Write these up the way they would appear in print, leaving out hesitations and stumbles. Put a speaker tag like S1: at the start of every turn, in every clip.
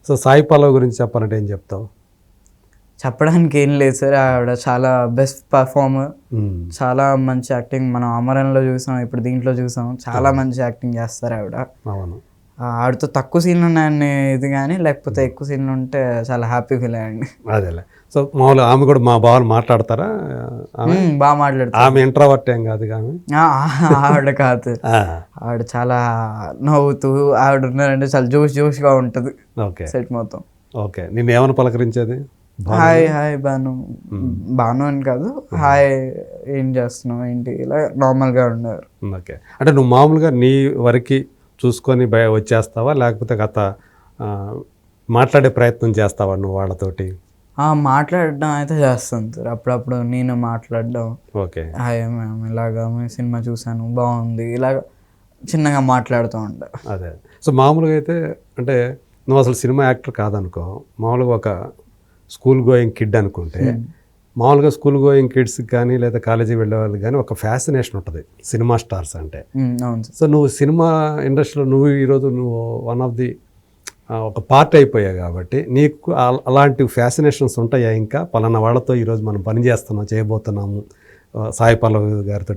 S1: So Sai Pallavi గురించి చెప్పాలంటే ఏం చెప్తావు?
S2: చెప్పడానికి ఏం లేదు సార్, ఆవిడ చాలా బెస్ట్ పర్ఫార్మర్, చాలా మంచి యాక్టింగ్. మనం అమరంలో చూసాం, ఇప్పుడు దీంట్లో చూసాం, చాలా మంచి యాక్టింగ్ చేస్తారు ఆవిడ.
S1: అవును.
S2: ఆవిడతో తక్కువ సీన్లు ఉన్నాయని ఇది కానీ, లేకపోతే ఎక్కువ సీన్లు ఉంటే చాలా హ్యాపీ ఫీల్ అయ్యండి.
S1: అదేలే. సో మామూలుగా ఆమె కూడా మా బావలు మాట్లాడతారా?
S2: బాగా మాట్లాడుతారు.
S1: ఆమె ఇంట్రావర్ట్ ఏం కాదు ఆమె.
S2: ఆవిడ కాదు, ఆవిడ చాలా నవ్వుతూ ఆవిడ ఉన్నారంటే చాలా జోష్గా ఉంటుంది సెట్ మొత్తం.
S1: ఓకే, నిన్ను ఏమైనా పలకరించేది?
S2: హాయ్ హాయ్ బాను, బాను అని కాదు, హాయ్ ఏం చేస్తున్నావు ఏంటి, ఇలా నార్మల్గా ఉన్నారు.
S1: ఓకే, అంటే నువ్వు మామూలుగా నీ వరకు చూసుకొని వచ్చేస్తావా, లేకపోతే గత మాట్లాడే ప్రయత్నం చేస్తావా నువ్వు వాళ్ళతోటి?
S2: మాట్లాడడం అయితే చేస్తాను సార్, అప్పుడప్పుడు నేను మాట్లాడడం.
S1: ఓకే,
S2: హాయ్ మ్యామ్, ఇలాగా మీ సినిమా చూసాను బాగుంది, ఇలాగ చిన్నగా మాట్లాడుతూ ఉంటా.
S1: అదే. సో మామూలుగా అయితే అంటే నువ్వు అసలు సినిమా యాక్టర్ కాదనుకో, మామూలుగా ఒక స్కూల్ గోయింగ్ కిడ్ అనుకుంటే, మామూలుగా స్కూల్ గోయింగ్ కిడ్స్కి కానీ లేదా కాలేజీ వెళ్ళే వాళ్ళకి కానీ ఒక ఫ్యాసినేషన్ ఉంటుంది సినిమా స్టార్స్ అంటే. సో నువ్వు సినిమా ఇండస్ట్రీలో ఈరోజు నువ్వు వన్ ఆఫ్ ది ఒక పార్ట్ అయిపోయావు కాబట్టి నీకు అలాంటి ఫ్యాసినేషన్స్ ఉంటాయా? ఇంకా పలానా వాళ్ళతో ఈరోజు మనం పని చేయబోతున్నాము, సాయి పల్లవి గారితో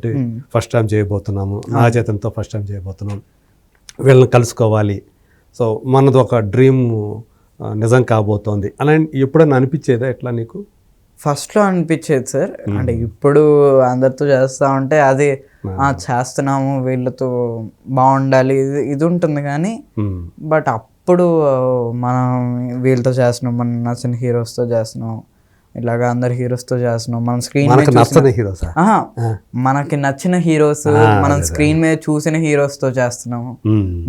S1: ఫస్ట్ టైం చేయబోతున్నాము, నాగచైతన్యతో ఫస్ట్ టైం చేయబోతున్నాం, వీళ్ళని కలుసుకోవాలి, సో మనది ఒక డ్రీమ్ నిజం కాబోతోంది అలా ఎప్పుడైనా అనిపించేదా ఎట్లా నీకు?
S2: ఫస్ట్లో అనిపించేది సార్, అంటే ఇప్పుడు అందరితో చేస్తూ ఉంటే అది చేస్తున్నాము వీళ్ళతో బాగుండాలి ఇది ఉంటుంది కానీ, బట్ అప్పుడు మనం వీళ్ళతో చేస్తున్నాం, మనం నచ్చిన హీరోస్తో చేస్తున్నాం, ఇలాగా అందరు హీరోస్తో చేస్తున్నాం, మనం స్క్రీన్ మనకి నచ్చిన హీరోస్ మనం స్క్రీన్ మీద చూసిన హీరోస్తో చేస్తున్నాము,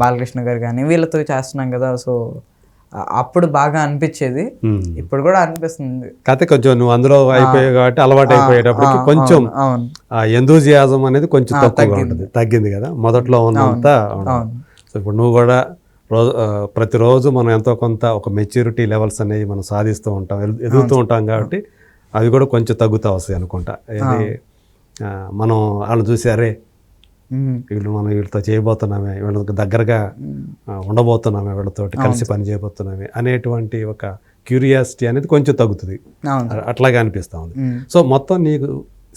S2: బాలకృష్ణ గారు కానీ వీళ్ళతో చేస్తున్నాం కదా. సో అప్పుడు బాగా అనిపించేది, ఇప్పుడు కూడా అనిపిస్తుంది.
S1: కాకపోతే కొంచెం నువ్వు అందులో అయిపోయావు కాబట్టి అలవాటు అయిపోయేటప్పటికి కొంచెం ఎంతూజియాజం అనేది కొంచెం తగ్గింది కదా మొదట్లో ఉన్నంత. సో ఇప్పుడు నువ్వు కూడా ప్రతిరోజు మనం ఎంతో కొంత ఒక మెచ్యూరిటీ లెవెల్స్ అనేవి మనం సాధిస్తూ ఉంటాం, ఎదుగుతూ ఉంటాం కాబట్టి అవి కూడా కొంచెం తగ్గుతూ వస్తాయి అనుకుంటా. ఇది మనం వాళ్ళు చూసి అరే మనం వీళ్ళతో చేయబోతున్నామే, వీళ్ళకి దగ్గరగా ఉండబోతున్నామే, వీళ్ళతోటి కలిసి పని చేయబోతున్నామే అనేటువంటి ఒక క్యూరియాసిటీ అనేది కొంచెం తగ్గుతుంది, అట్లాగే అనిపిస్తూ ఉంది. సో మొత్తం నీకు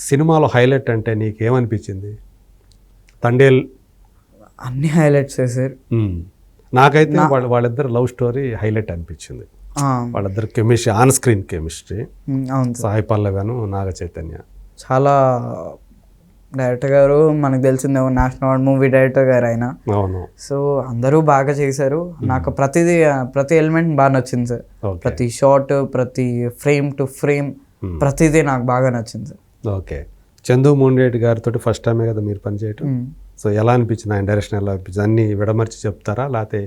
S1: సినిమాలో హైలైట్ అంటే నీకు ఏమనిపించింది? తండేల్
S2: అన్ని హైలైట్స్ సార్.
S1: నాకైతే వాళ్ళిద్దరు లవ్ స్టోరీ హైలైట్ అనిపించింది. వాళ్ళిద్దరు chemistry, on screen chemistry, Sai Pallavi Naga Chaitanya.
S2: చాలా డైరెక్టర్ గారు మనకు తెలిసిందే నేషనల్ అవార్డ్ మూవీ డైరెక్టర్ గారు ఆయన. సో అందరూ బాగా చేశారు. నాకు ప్రతి ఎలిమెంట్ బాగా నచ్చింది సార్, ప్రతి షాట్, ప్రతి ఫ్రేమ్ టు ఫ్రేమ్, ప్రతిదీ నాకు బాగా నచ్చింది సార్.
S1: ఓకే, చందు మూండేటి గారితో ఫస్ట్ టైమే కదా మీరు పనిచేయటం. సో ఎలా అనిపించింది ఆయన డైరెక్షన్? ఎలా అనిపించింది? అన్నీ విడమర్చి చెప్తారా, లేకపోతే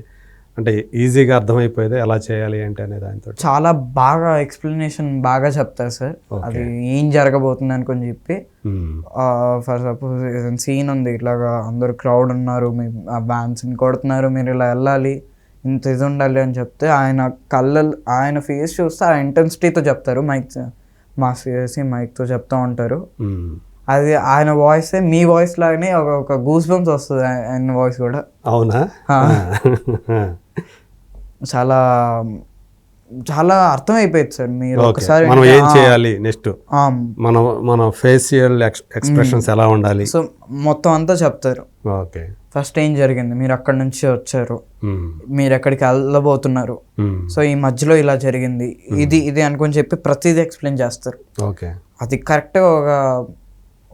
S1: అంటే ఈజీగా అర్థమైపోయేది ఎలా చేయాలి అంటే అనేది ఆయనతో?
S2: చాలా బాగా ఎక్స్ప్లెనేషన్ బాగా చెప్తారు సార్, అది ఏం జరగబోతుంది అనుకొని చెప్పి. ఫర్ సపోజ్ సీన్ ఉంది, ఇట్లాగా అందరు క్రౌడ్ ఉన్నారు, మీ బ్యాన్స్ని కొడుతున్నారు, మీరు ఇలా వెళ్ళాలి, ఇంత ఇది ఉండాలి అని చెప్తే ఆయన ఫేస్ చూస్తే ఆ ఇంటెన్సిటీతో చెప్తారు, మాస్క్ చేసి మైక్తో చెప్తూ ఉంటారు. అది ఆయన వాయిస్ మీ వాయిస్ లాగానే ఒక గూస్ బంప్స్ వస్తుంది ఆయన వాయిస్ కూడా.
S1: అవునా?
S2: చాలా చాలా అర్థమైపోయింది సార్. మీరు ఒకసారి
S1: మనం ఏం చేయాలి నెక్స్ట్, మన ఫేషియల్ ఎక్స్ప్రెషన్స్ ఎలా ఉండాలి,
S2: సో మొత్తం అంతా చెప్తారు.
S1: ఓకే,
S2: ఫస్ట్ ఏం జరిగింది, మీరు అక్కడి నుంచి వచ్చారు, మీరు ఎక్కడికి వెళ్ళబోతున్నారు, సో ఈ మధ్యలో ఇలా జరిగింది, ఇది అనుకొని చెప్పి ప్రతిదీ ఎక్స్ప్లెయిన్ చేస్తారు.
S1: ఓకే, అది
S2: కరెక్ట్గా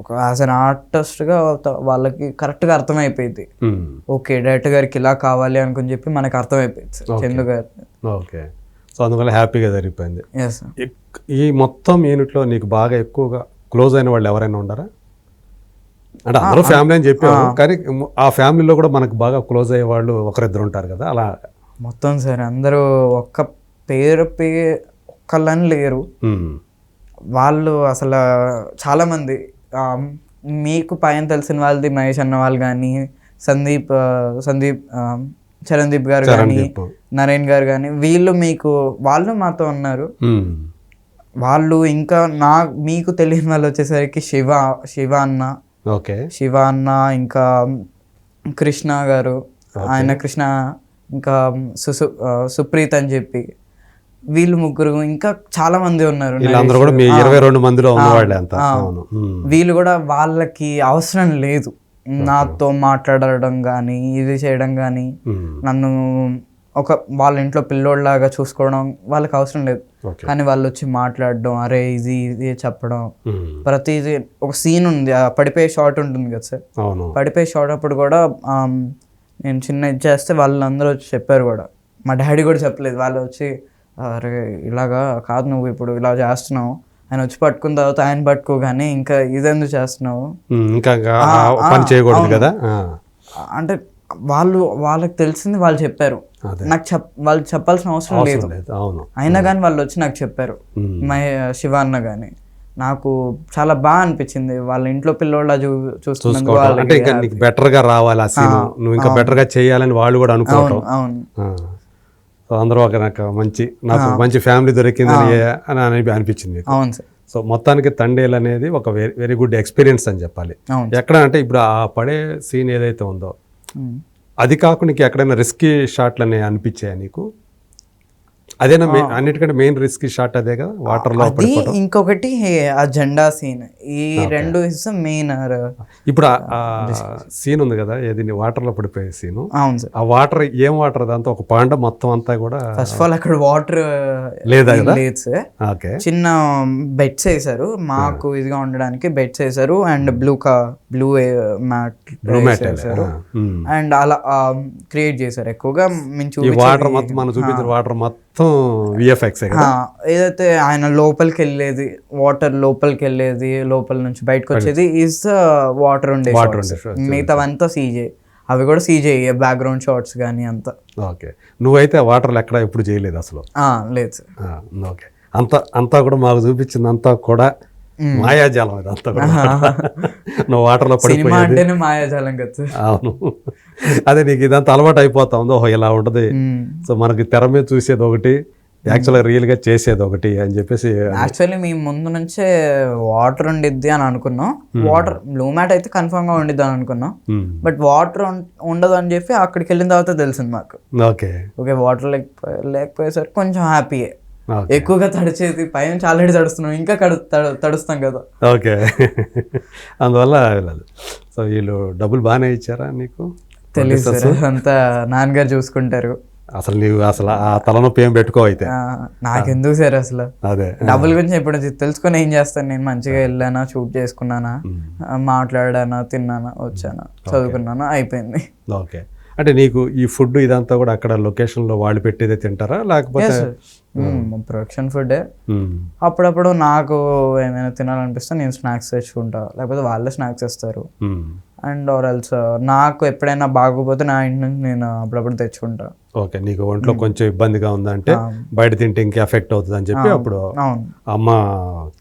S2: ఒక యాజ్ అన్ ఆర్టిస్ట్గా వాళ్ళకి కరెక్ట్గా అర్థమైపోయింది. ఓకే, డైరెక్టర్ గారికి ఇలా కావాలి అనుకుని చెప్పి మనకు అర్థమైపోయింది సార్ చందు గారు.
S1: ఓకే, సో అందువల్ల హ్యాపీగా జరిగిపోయింది. ఈ మొత్తం యూనిట్లో నీకు బాగా ఎక్కువగా క్లోజ్ అయిన వాళ్ళు ఎవరైనా ఉన్నారా? అంటే అందరూ ఫ్యామిలీ అని చెప్పారు కానీ ఆ ఫ్యామిలీలో కూడా మనకు బాగా క్లోజ్ అయ్యే వాళ్ళు ఒకరిద్దరు ఉంటారు కదా, అలా
S2: మొత్తం సార్ అందరూ ఒక్క పేరు ఒక్కళ్ళని లేరు, వాళ్ళు అసలు చాలామంది. మీకు పైన తెలిసిన వాళ్ళది మహేష్ అన్న వాళ్ళు కానీ, సందీప్ చరణ్దీప్ గారు కానీ, నరేన్ గారు కానీ, వాళ్ళు మాతో ఉన్నారు. వాళ్ళు ఇంకా మీకు తెలియని వాళ్ళు వచ్చేసరికి శివ అన్న, ఇంకా కృష్ణ గారు, ఆయన కృష్ణ ఇంకా సుప్రీత్ అని చెప్పి, వీళ్ళు ముగ్గురు, ఇంకా చాలా మంది ఉన్నారు.
S1: వీళ్ళందరూ కూడా మీ 22 మందిలో ఉన్నవాళ్ళే అంతా. అవును.
S2: వీళ్ళు కూడా వాళ్ళకి అవసరం లేదు నాతో మాట్లాడడం కానీ ఇది చేయడం కానీ, నన్ను ఒక వాళ్ళ ఇంట్లో పిల్లోళ్ళలాగా చూసుకోవడం వాళ్ళకి అవసరం లేదు. కానీ వాళ్ళు వచ్చి మాట్లాడడం, అరే ఇది ఇది చెప్పడం, ప్రతిదీ. ఒక సీన్ ఉంది, పడిపోయే షాట్ ఉంటుంది కదా సార్, పడిపోయే షాట్ అప్పుడు కూడా నేను చిన్న ఇది చేస్తే వాళ్ళందరూ వచ్చి చెప్పారు కూడా. మా డాడీ కూడా చెప్పలేదు, వాళ్ళు వచ్చి అరే ఇలాగా కాదు, నువ్వు ఇప్పుడు ఇలా చేస్తున్నావు, ఆయన వచ్చి పట్టుకున్న తర్వాత ఆయన పట్టుకోగానే ఇంకా ఇదెందుకు చేస్తున్నావు,
S1: ఇంకా పని చేయకూడదు కదా
S2: అంటే వాళ్ళకి తెలిసింది వాళ్ళు చెప్పారు. నాకు వాళ్ళు చెప్పాల్సిన అవసరం లేదు, అయినా కానీ వాళ్ళు వచ్చి నాకు చెప్పారు. శివ అన్న కానీ నాకు చాలా బాగా అనిపించింది. వాళ్ళ ఇంట్లో పిల్లోళ్ళ చూస్తున్నందుకు
S1: బెటర్ గా రావాలి ఆ సీన్, నువ్వు ఇంకా బెటర్ గా చేయాలని వాళ్ళు కూడా అనుకోవడం.
S2: అవును,
S1: అందరూ ఒక నాకు మంచి ఫ్యామిలీ దొరికిందని అని అనిపించింది.
S2: అవును సార్.
S1: సో మొత్తానికి తండేలు అనేది ఒక వెరీ గుడ్ ఎక్స్పీరియన్స్ అని చెప్పాలి. ఎక్కడ అంటే ఇప్పుడు ఆ పడే సీన్ ఏదైతే ఉందో అది కాకుండా నీకు ఎక్కడైనా రిస్కీ షాట్లని అనిపించాయా నీకు? అదేనా అన్నిటికంటే మెయిన్ రిస్కీ షాట్ అదే కదా, వాటర్ లో.
S2: ఇంకొకటి ఆ జెండా సీన్, ఈ రెండు మెయిన్.
S1: ఇప్పుడు ఆ సీన్ ఉంది కదా, ఏది వాటర్ లో పడిపోయే సీన్.
S2: అవును సార్.
S1: ఆ వాటర్ ఏం వాటర్ అదంతా ఒక పాండ మొత్తం అంతా కూడా.
S2: ఫస్ట్ ఆఫ్ ఆల్ అక్కడ వాటర్
S1: లేదా కదా,
S2: లేదు సార్. చిన్న బెడ్స్ వేసారు మాకు ఇదిగా ఉండడానికి, బెడ్స్ వేసారు అండ్ బ్లూ మ్యాట్ వేసారు అండ్ అలా క్రియేట్ చేశారు. ఎక్కువగా
S1: వాటర్ మొత్తం మనం చూపించిన వాటర్ మొత్తం VFX
S2: ఏదైతే ఆయన లోపలికి వెళ్ళేది, వాటర్ లోపలికి వెళ్ళేది, లోపల నుంచి బయటకు వచ్చేది ఈజ్ వాటర్ ఉండే. మిగతావంతా CGI, అవి కూడా CGI బ్యాక్గ్రౌండ్ షాట్స్ కానీ అంతా.
S1: ఓకే, నువ్వైతే వాటర్లో ఎక్కడ ఎప్పుడు చేయలేదు అసలు?
S2: లేదు సార్.
S1: ఓకే, అంతా కూడా మాకు చూపించింది అంతా కూడా మాయాజాలం ఇదంతా కూడా. నువ్వు వాటర్లో
S2: పడిపోయి మాయాజాలం కదా.
S1: అవును, అదే నీకు ఇదంతా అలవాటు అయిపోతా ఉందో, ఇలా ఉంటది. సో మనకి తెర మీద చూసేది ఒకటి, యాక్చువల్గా రియల్ గా చేసేది ఒకటి అని చెప్పేసి.
S2: యాక్చువల్లీ మేము ముందు నుంచే వాటర్ ఉండిద్ది అని అనుకున్నాం. వాటర్ బ్లూ మ్యాట్ అయితే కన్ఫర్మ్ గా ఉండిద్ది అని అనుకున్నాం. బట్ వాటర్ ఉండదు అని చెప్పి అక్కడికి వెళ్ళిన తర్వాత తెలిసింది మాకు. ఓకే, వాటర్ లేకపోయేసరికి కొంచెం హ్యాపీయే. ఎక్కువగా తడిచేది పైన ఆల్రెడీ తడుస్తున్నాం, ఇంకా తడుస్తాం కదా.
S1: ఓకే, అందువల్ల సో వీళ్ళు డబ్బులు బాగానే ఇచ్చారా నీకు?
S2: తెలియదు సార్, అంతా నాన్నగారు చూసుకుంటారు.
S1: అసలు నీవు అసలు ఆ తలనొప్పి ఏం పెట్టుకో అయితే.
S2: నాకెందుకు సార్ అసలు
S1: అదే
S2: డబ్బుల గురించి ఎప్పుడు తెలుసుకొని ఏం చేస్తాను నేను? మంచిగా వెళ్ళానా, షూట్ చేసుకున్నానా, మాట్లాడానా, తిన్నానా, వచ్చానా, చదువుకున్నానా, అయిపోయింది.
S1: ఓకే, అంటే నీకు ఈ ఫుడ్ ఇదంతా కూడా అక్కడ లొకేషన్ లో వాళ్ళు పెట్టేదే తింటారా లేకపోతే?
S2: Production food. అప్పుడప్పుడు నాకు ఏమైనా తినాలనిపిస్తే నేను స్నాక్స్ తెచ్చుకుంటా, లేకపోతే వాళ్ళే స్నాక్స్ ఇస్తారు. అండ్ ఆర్ ఎల్స్ నాకు ఎప్పుడైనా బాగోపోతే నా ఇంటి నుంచి నేను అప్పుడప్పుడు తెచ్చుకుంటా.
S1: ఓకే, నీకు ఒంట్లో కొంచెం ఇబ్బందిగా ఉందంటే బయట తింటే ఇంకా ఎఫెక్ట్ అవుతుంది అని చెప్పి అప్పుడు అమ్మ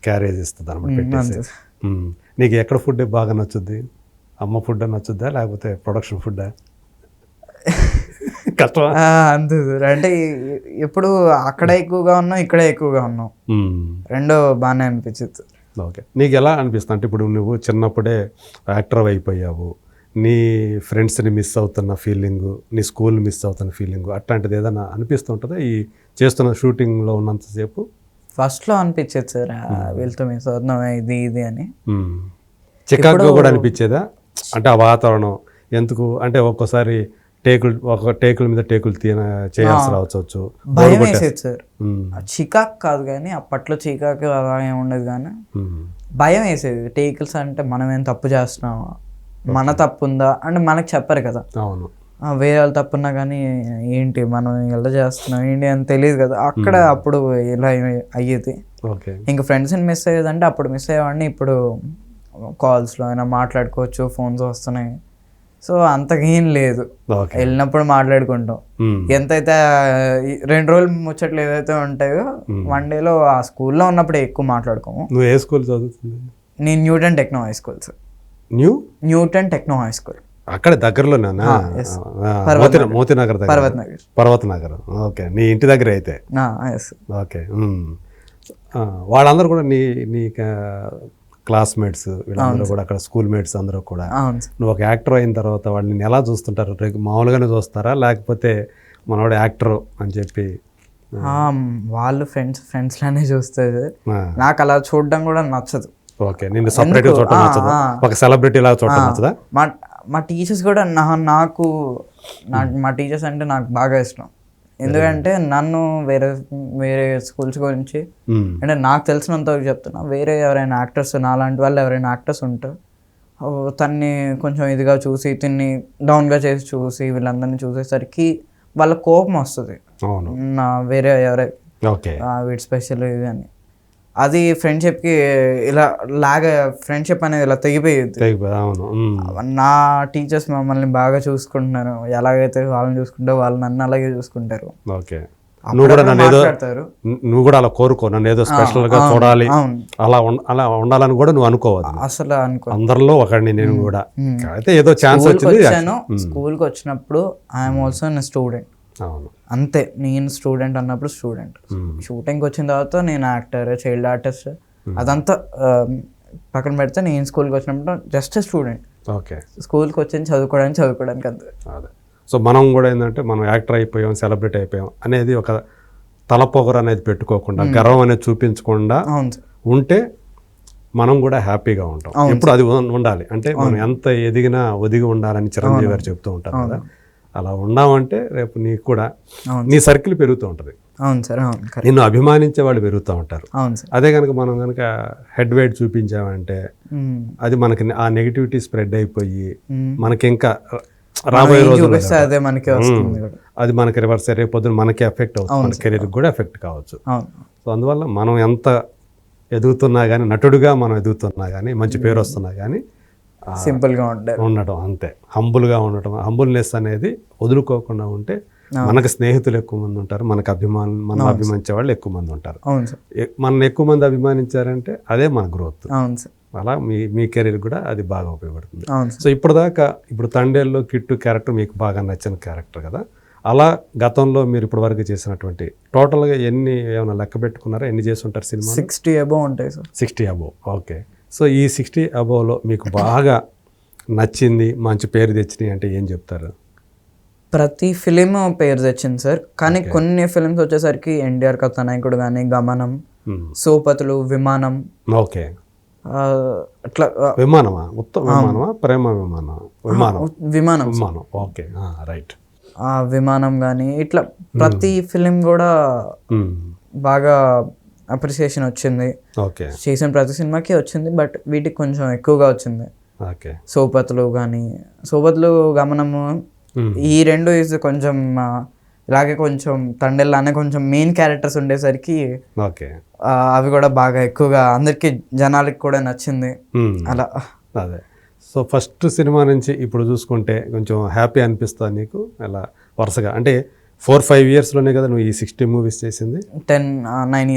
S1: క్యారేజ్ ఇస్తుంది అనమాట పెట్టేసి. నీకు ఎక్కడ ఫుడ్ బాగా నచ్చుద్ది? అమ్మ ఫుడ్ నచ్చుద్దా లేకపోతే ప్రొడక్షన్ ఫుడ్డా? కష్టమా?
S2: అంతే సార్, అంటే ఎప్పుడు అక్కడ ఎక్కువగా ఉన్నాం, ఇక్కడ ఎక్కువగా ఉన్నాం, రెండో బాగానే అనిపించింది.
S1: ఓకే, నీకు ఎలా అనిపిస్తుంది అంటే ఇప్పుడు నువ్వు చిన్నప్పుడే యాక్టర్ అయిపోయావు, నీ ఫ్రెండ్స్ని మిస్ అవుతున్న ఫీలింగు, నీ స్కూల్ మిస్ అవుతున్న ఫీలింగు, అట్లాంటిది ఏదైనా అనిపిస్తుంటుందా ఈ చేస్తున్న షూటింగ్లో ఉన్నంతసేపు?
S2: ఫస్ట్లో అనిపించేది సార్, వీళ్ళతో మిస్ అవుతున్నాం ఇది ఇది అని.
S1: చికాకుగా కూడా అనిపించేదా? అంటే ఆ వాతావరణం ఎందుకు అంటే ఒక్కోసారి టేకుల మీద టేకులు చేయాల్సి రావచ్చు.
S2: భయం వేసేది సార్, చికాకు కాదు కానీ అప్పట్లో చికాకు అలా ఏమి ఉండదు కానీ భయం వేసేది. టేకుల్స్ అంటే మనం ఏం తప్పు చేస్తున్నామా, మన తప్పు ఉందా అంటే మనకు చెప్పరు కదా.
S1: అవును,
S2: వేరే వాళ్ళు తప్పున్నా కానీ ఏంటి మనం ఇలా చేస్తున్నాం ఏంటి అని తెలియదు కదా. అక్కడ అప్పుడు ఇలా అయ్యేది. ఇంకా ఫ్రెండ్స్ని మిస్ అయ్యేదంటే అప్పుడు మిస్ అయ్యేవాడిని. ఇప్పుడు కాల్స్లో అయినా మాట్లాడుకోవచ్చు, ఫోన్స్ వస్తున్నాయి, సో అంతకేం లేదు. వెళ్ళినప్పుడు మాట్లాడుకుంటాం, ఎంతైతే 2 రోజులు ముచ్చట్లు ఏదైతే ఉంటాయో 1 డేలో ఆ స్కూల్లో ఉన్నప్పుడే ఎక్కువ మాట్లాడుకోము.
S1: నువ్వు ఏ స్కూల్ చదువుతుంది?
S2: నేను Newton techno high school sir. Newton techno high school అక్కడ
S1: దగ్గరలోనే, మోతీనగర్ దగ్గర, పర్వత్ నగర్. ఓకే, నీ ఇంటి దగ్గర అయితే. ఓకే, వాళ్ళందరూ కూడా నీ క్లాస్మేట్స్ వీళ్ళందరూ కూడా అక్కడ స్కూల్ మేట్స్ అందరూ కూడా. నువ్వు ఒక యాక్టర్ అయిన తర్వాత వాళ్ళని ఎలా చూస్తుంటారు? మామూలుగానే చూస్తారా లేకపోతే మనవాడు యాక్టర్ అని చెప్పి
S2: వాళ్ళు ఫ్రెండ్స్ లానే చూస్తారు. నాకు అలా చూడడం కూడా నచ్చదు.
S1: ఓకే, నిన్ను సపరేట్ చూడటం నచ్చదు, ఒక సెలబ్రిటీ లాగా చూడటం నచ్చదా?
S2: మా టీచర్స్ కూడా నాకు మా టీచర్స్ అంటే నాకు బాగా ఇష్టం. ఎందుకంటే నన్ను వేరే స్కూల్స్ గురించి అంటే నాకు తెలిసినంత చెప్తున్నా, వేరే ఎవరైనా యాక్టర్స్ నాలాంటి వాళ్ళు ఎవరైనా యాక్టర్స్ ఉంటారు, తన్ని కొంచెం ఇదిగా చూసి తిన్ని డౌన్గా చేసి చూసి వీళ్ళందరినీ చూసేసరికి వాళ్ళ కోపం వస్తుంది. నా వేరే ఎవరై వీటి స్పెషల్ ఇది అని, అది ఫ్రెండ్షిప్కి ఇలా ఫ్రెండ్షిప్ అనేది ఇలా తెగిపోయేది. నా టీచర్స్ మమ్మల్ని బాగా చూసుకుంటున్నారు, ఎలాగైతే వాళ్ళని చూసుకుంటారో వాళ్ళు నన్ను అలాగే చూసుకుంటారు.
S1: నువ్వు కూడా అలా కోరుకో, నన్ను ఏదో స్పెషల్ గా చూడాలి, అలా ఉండాలని కూడా నువ్వు అనుకోవద్దు.
S2: అసలు
S1: అందరిలో ఒకడిని నేను కూడా. అయితే ఏదో ఛాన్స్ వచ్చింది.
S2: స్కూల్కి వచ్చినప్పుడు ఐఎమ్ ఆల్సో స్టూడెంట్, అంతే. నేను స్టూడెంట్ అన్నప్పుడు స్టూడెంట్, షూటింగ్కి వచ్చిన తర్వాత నేను యాక్టర్, చైల్డ్ ఆర్టిస్ట్, అదంతా పక్కన పెడితే నేను స్కూల్కి వచ్చినప్పుడు జస్ట్ స్టూడెంట్.
S1: ఓకే,
S2: స్కూల్కి వచ్చి చదువుకోవడానికి అంతే.
S1: సో మనం కూడా ఏంటంటే మనం యాక్టర్ అయిపోయాం, సెలబ్రిటీ అయిపోయాం అనేది ఒక తలపొగరు అనేది పెట్టుకోకుండా, గర్వం అనేది చూపించకుండా ఉంటే మనం కూడా హ్యాపీగా ఉంటాం. ఇప్పుడు అది ఉండాలి. అంటే మనం ఎంత ఎదిగినా ఒదిగి ఉండాలని చిరంజీవి గారు చెప్తూ ఉంటారు కదా, అలా ఉన్నామంటే రేపు నీకు కూడా నీ సర్కిల్ పెరుగుతూ ఉంటుంది. నిన్ను అభిమానించే వాళ్ళు పెరుగుతూ ఉంటారు. అదే కనుక మనం కనుక హెడ్ వెయిట్ చూపించామంటే అది మనకి ఆ నెగిటివిటీ స్ప్రెడ్ అయిపోయి మనకి ఇంకా రాబోయే రోజుల్లో అది మనకి రివర్స్ రేపు పొద్దున మనకి ఎఫెక్ట్ అవుతుంది, మన కెరీర్కి కూడా ఎఫెక్ట్ కావచ్చు. సో అందువల్ల మనం ఎంత ఎదుగుతున్నా కానీ, నటుడుగా మనం ఎదుగుతున్నా కానీ, మంచి పేరు వస్తున్నా కానీ
S2: సింపుల్గా
S1: ఉండటం, అంతే హంబుల్గా ఉండటం. హంబుల్నెస్ అనేది వదులుకోకుండా ఉంటే మనకు స్నేహితులు ఎక్కువ మంది ఉంటారు, మనకు మనం అభిమానించే వాళ్ళు ఎక్కువ మంది ఉంటారు. మనం ఎక్కువ మంది అభిమానించారంటే అదే మన గ్రోత్. అలా మీ కెరీర్ కూడా అది బాగా ఉపయోగపడుతుంది. సో ఇప్పుడు తండేల్లో కిట్టు క్యారెక్టర్ మీకు బాగా నచ్చిన క్యారెక్టర్ కదా, అలా గతంలో మీరు ఇప్పటి వరకు చేసినటువంటి టోటల్గా ఏమైనా లెక్క పెట్టుకున్నారా? ఎన్ని చేసి ఉంటారు సినిమా?
S2: 60 అబోవ్ ఉంటాయి సార్.
S1: 60 అబోవ్. ఓకే. సో ఈ 60 అబోవ్లో మీకు బాగా నచ్చింది, మంచి పేరు తెచ్చినాయి అంటే ఏం చెప్తారు?
S2: ప్రతి ఫిలిం పేరు తెచ్చింది సార్, కానీ కొన్ని ఫిలిమ్స్ వచ్చేసరికి ఎన్టీఆర్ కథానాయకుడు కానీ, గమనం, సోపతులు, విమానం.
S1: ఓకే, అట్లా విమానమా? ఉత్తమ విమానమా? ప్రేమ విమానం. Okay, right.
S2: విమానం కానీ ఇట్లా ప్రతి ఫిలిం కూడా బాగా అప్రిసియేషన్ వచ్చింది.
S1: ఓకే,
S2: చేసిన ప్రతి సినిమాకి వచ్చింది, బట్ వీటికి కొంచెం ఎక్కువగా వచ్చింది.
S1: ఓకే,
S2: సోపతులు కానీ, సోపతులు, గమనము, ఈ రెండు కొంచెం ఇలాగే కొంచెం తండేల్లానే కొంచెం మెయిన్ క్యారెక్టర్స్ ఉండేసరికి అవి కూడా బాగా ఎక్కువగా అందరికి జనాలకి కూడా నచ్చింది. అలా
S1: అదే. సో ఫస్ట్ సినిమా నుంచి ఇప్పుడు చూసుకుంటే కొంచెం హ్యాపీ అనిపిస్తుంది నీకు? అలా వరుసగా అంటే 4-5 ఇయర్స్లోనే కదా నువ్వు ఈ 60 మూవీస్ చేసింది?
S2: 9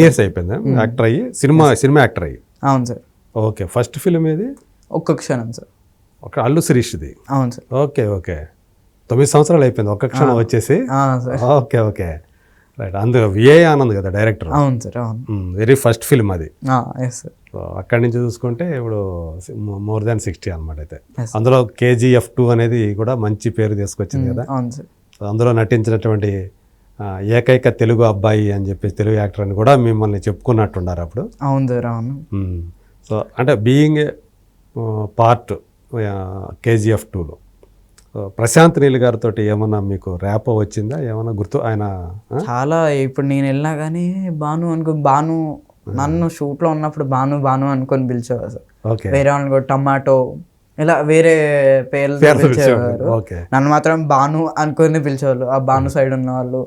S1: ఇయర్స్ అయిపోయిందా యాక్టర్ అయ్యి? సినిమా యాక్టర్ అయ్యి?
S2: అవును సార్.
S1: ఓకే, ఫస్ట్ ఫిలిం ఏది?
S2: ఒక్క క్షణం సార్.
S1: ఒక అల్లు శిరీష్ది?
S2: అవును సార్.
S1: ఓకే, 9 సంవత్సరాలు అయిపోయింది ఒక్క క్షణం వచ్చేసి. Okay, right. అందులో విఏ ఆనంద్ కదా డైరెక్టర్?
S2: అవును సార్, అవును.
S1: వెరీ ఫస్ట్ ఫిల్మ్ అది.
S2: సో
S1: అక్కడి నుంచి చూసుకుంటే ఇప్పుడు మోర్ దాన్ 60 అనమాట. అయితే అందులో KGF 2 అనేది కూడా మంచి పేరు తీసుకొచ్చింది కదా.
S2: అవును సార్.
S1: అందులో నటించినటువంటి ఏకైక తెలుగు అబ్బాయి అని చెప్పి తెలుగు యాక్టర్ అని కూడా మిమ్మల్ని చెప్పుకున్నట్టున్నారు అప్పుడు.
S2: అవును సార్, అవును.
S1: సో అంటే బీయింగ్ పార్ట్ KGF 2లో ప్రశాంత్ నీల్ గారితో ఏమన్నా మీకు ర్యాపో వచ్చిందా? ఏమన్నా గుర్తు? ఆయన
S2: చాలా, ఇప్పుడు నేను వెళ్ళినా కానీ భాను నన్ను షూట్లో ఉన్నప్పుడు భాను అనుకొని పిలిచేవారు సార్. వేరే వాళ్ళని కూడా టమాటో ఇలా వేరే పేర్లు పిలిచేవారు, నన్ను మాత్రం భాను అనుకొని పిలిచేవాళ్ళు. ఆ భాను సైడ్ ఉన్న వాళ్ళు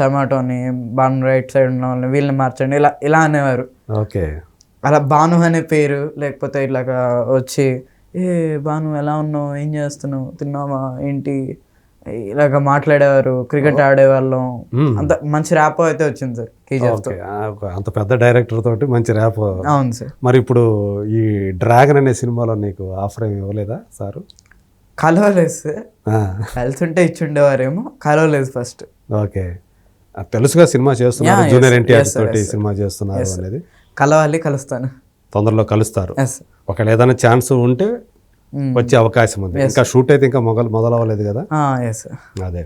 S2: టమాటోని, భాను రైట్ సైడ్ ఉన్న వాళ్ళని వీళ్ళని మార్చండి ఇలా అనేవారు.
S1: ఓకే,
S2: అలా భాను అనే పేరు లేకపోతే ఇలాగా వచ్చి, భాను ఎలా ఉన్నావు, ఏం చేస్తున్నావు, తిన్నావా ఏంటి, ఇలాగ మాట్లాడేవారు. క్రికెట్ ఆడేవాళ్ళం, అంత మంచి ర్యాపో అయితే వచ్చింది సార్ KGF.
S1: అంత పెద్ద డైరెక్టర్ తోటి మంచి ర్యాపో.
S2: అవును సార్.
S1: మరి ఇప్పుడు ఈ డ్రాగన్ అనే సినిమాలో నీకు ఆఫర్ ఏమి ఇవ్వలేదా సారు?
S2: కలవలేదు సార్, కలిసి ఇచ్చుండేవారేమో, కలవలేదు ఫస్ట్.
S1: ఓకే, తెలుసుగా సినిమా చేస్తున్నారు, జూనియర్ ఎన్టీఆర్ తోటి సినిమా చేస్తున్నారు అనేది.
S2: కలుస్తాను,
S1: తొందరలో కలుస్తారు. ఒకవేళ ఏదైనా ఛాన్స్ ఉంటే వచ్చే అవకాశం ఉంది. ఇంకా షూట్ అయితే ఇంకా మొదలవ్వలేదు కదా.
S2: Yes sir.
S1: అదే